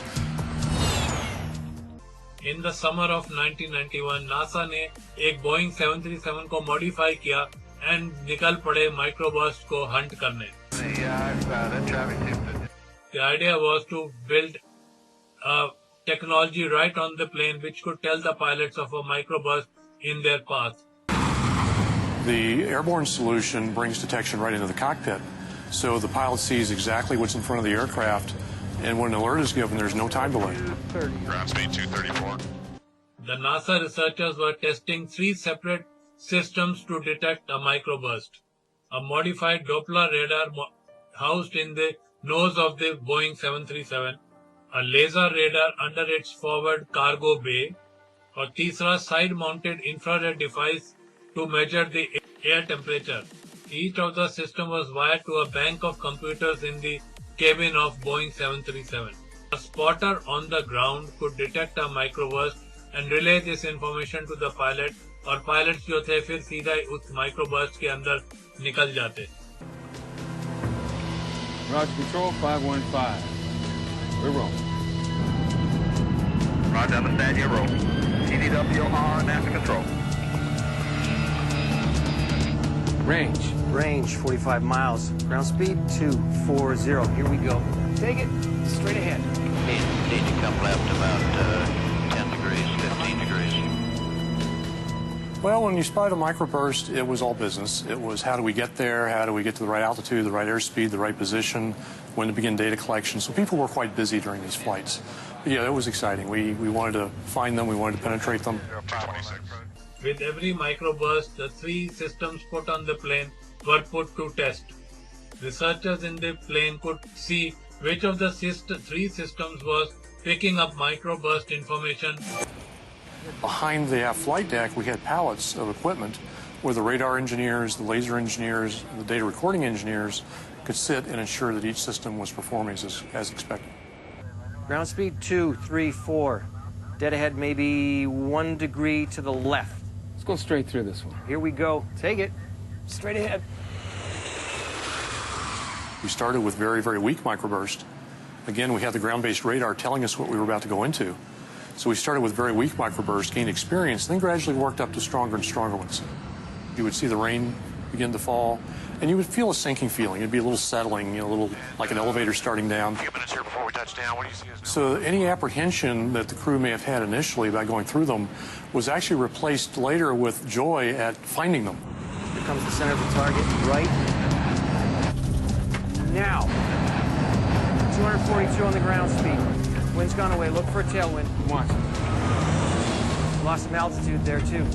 In the summer of 1991, NASA ने एक Boeing 737 को modify किया and निकल पड़े microburst को hunt करने. The idea was to build a technology right on the plane which could tell the pilots of a microburst in their path. The airborne solution brings detection right into the cockpit, so the pilot sees exactly what's in front of the aircraft, and when an alert is given, there's no time delay. Ground speed 234. The NASA researchers were testing 3 separate systems to detect a microburst. A modified Doppler radar housed in the nose of the Boeing 737, a laser radar under its forward cargo bay, और तीसरा side-mounted infrared device to measure the air temperature. Each of the system was wired to a bank of computers in the cabin of Boeing 737. A spotter on the ground could detect a microburst and relay this information to the pilot. और pilots जो थे फिर सीधा उस microburst के अंदर निकल जाते. Roger, control 515. We're rolling. Roger, understand your roll. TDWR, NASA control. Range 45 miles. Ground speed 240. Here we go. Take it straight ahead. Need to come left about 10 degrees, 15 degrees. Well, when you spied a microburst, it was all business. It was how do we get there, how do we get to the right altitude, the right airspeed, the right position, when to begin data collection. So people were quite busy during these flights. But yeah, it was exciting. We wanted to find them, we wanted to penetrate them. With every microburst, the 3 systems put on the plane were put to test. Researchers in the plane could see which of the 3 systems was picking up microburst information. Behind the flight deck, we had pallets of equipment where the radar engineers, the laser engineers, the data recording engineers could sit and ensure that each system was performing as expected. Ground speed 234. Dead ahead maybe 1 degree to the left. Let's go straight through this one. Here we go. Take it. Straight ahead. We started with very, very weak microburst. Again, we had the ground-based radar telling us what we were about to go into. So we started with very weak microbursts, gained experience, then gradually worked up to stronger and stronger ones. You would see the rain begin to fall, and you would feel a sinking feeling. It'd be a little settling, a little like an elevator starting down. A few minutes here before we touch down. What do you see us So any apprehension that the crew may have had initially by going through them was actually replaced later with joy at finding them. Here comes the center of the target, right now. 242 on the ground speed. Wind's gone away. Look for a tailwind. Watch. Lost some altitude there, too.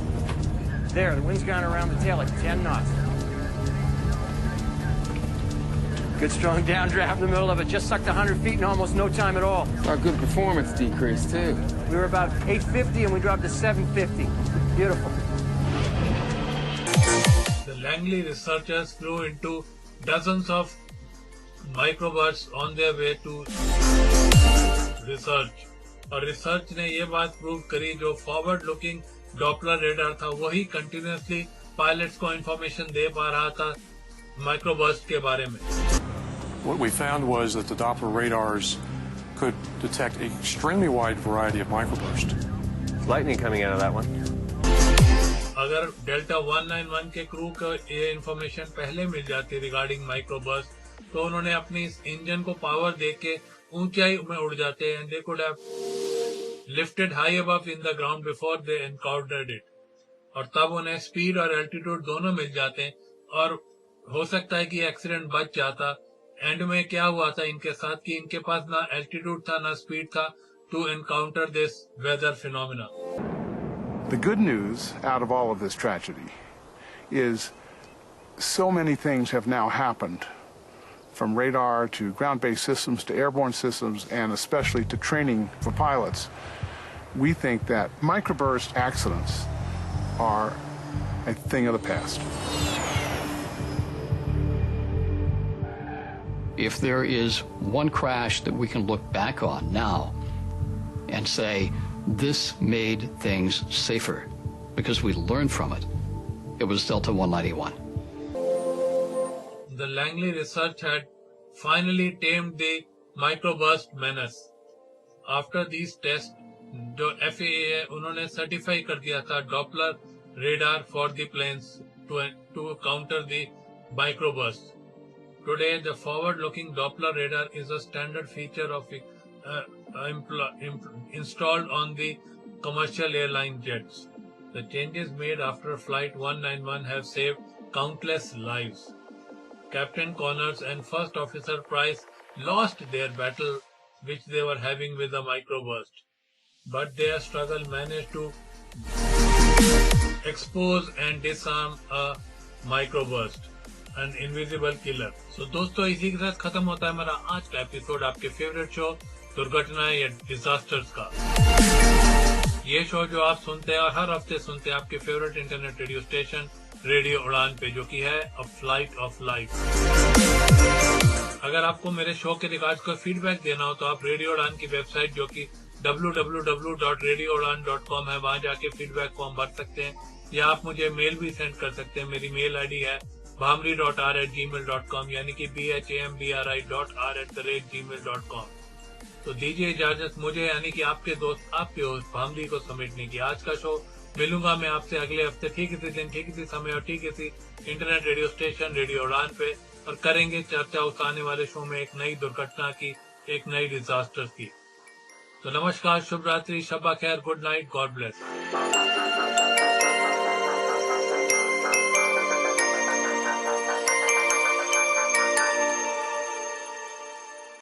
There, the wind's gone around the tail at 10 knots. Good strong downdraft in the middle of it. Just sucked 100 feet in almost no time at all. Our good performance decreased, too. We were about 850 and we dropped to 750. Beautiful. The Langley researchers flew into dozens of microbursts on their way to research. और research ने ये बात prove करी जो forward looking Doppler radar था वही continuously pilots को information दे पा रहा था माइक्रोबर्स्ट के बारे में. What we found was that the Doppler radars could detect an extremely wide variety of microburst. Lightning coming out of that one. अगर डेल्टा 191 के क्रू को ये इंफॉर्मेशन पहले मिल जाती रिगार्डिंग माइक्रोबर्स्ट तो उन्होंने अपनी इस इंजन को पावर देके ऊंचाई में उड़ जाते and they could have lifted high above in the ground before they encountered it. और तब उन्हें स्पीड और एल्टीट्यूड दोनों मिल जाते और हो सकता है कि एक्सीडेंट बच जाता. एंड में क्या हुआ था इनके साथ कि इनके पास ना एल्टीट्यूड था ना स्पीड था to encounter this weather phenomena. The good news out of all of this tragedy is so many things have now happened, from radar to ground-based systems to airborne systems, and especially to training for pilots. We think that microburst accidents are a thing of the past. If there is one crash that we can look back on now and say, this made things safer because we learned from it, it was Delta 191. The Langley research had finally tamed the microburst menace. After these tests, जो FAA है उन्होंने certify कर दिया था Doppler radar for the planes to counter the microburst. Today, the forward-looking Doppler radar is a standard feature of installed on the commercial airline jets. The changes made after Flight 191 have saved countless lives. Captain Connors and First Officer Price lost their battle which they were having with the microburst, but their struggle managed to expose and disarm a microburst, an invisible killer. So दोस्तों इसी के साथ खत्म होता है हमारा आज का एपिसोड आपके फेवरेट शो दुर्घटनाएं या डिजास्टर्स का. ये शो जो आप सुनते हैं और हर हफ्ते सुनते हैं आपके favourite internet radio station radio उड़ान पे, जो कि है अ फ्लाइट ऑफ लाइफ. अगर आपको मेरे शो के रिगार्ड्स को फीडबैक देना हो तो आप रेडियो उड़ान की वेबसाइट जो कि www.radioudan.com है, वहां जाके फीडबैक फॉर्म भर सकते हैं या आप मुझे मेल भी सेंड कर सकते हैं। मेरी मेल आईडी है bhamri.r@gmail.com यानी कि bhambri.r@gmail.com। तो दीजिए इजाजत मुझे यानी कि आपके दोस्त आपके होस्ट भामरी को समेटने की। आज का शो मिलूंगा मैं आपसे अगले हफ्ते ठीक इसी दिन ठीक इसी समय और ठीक इसी इंटरनेट रेडियो स्टेशन रेडियो उड़ान पे, और करेंगे चर्चा उस आने वाले शो में एक नई दुर्घटना की, एक नई डिजास्टर की। तो नमस्कार, शुभ रात्रि, शब्बा खैर, गुड नाइट, गॉड ब्लेस।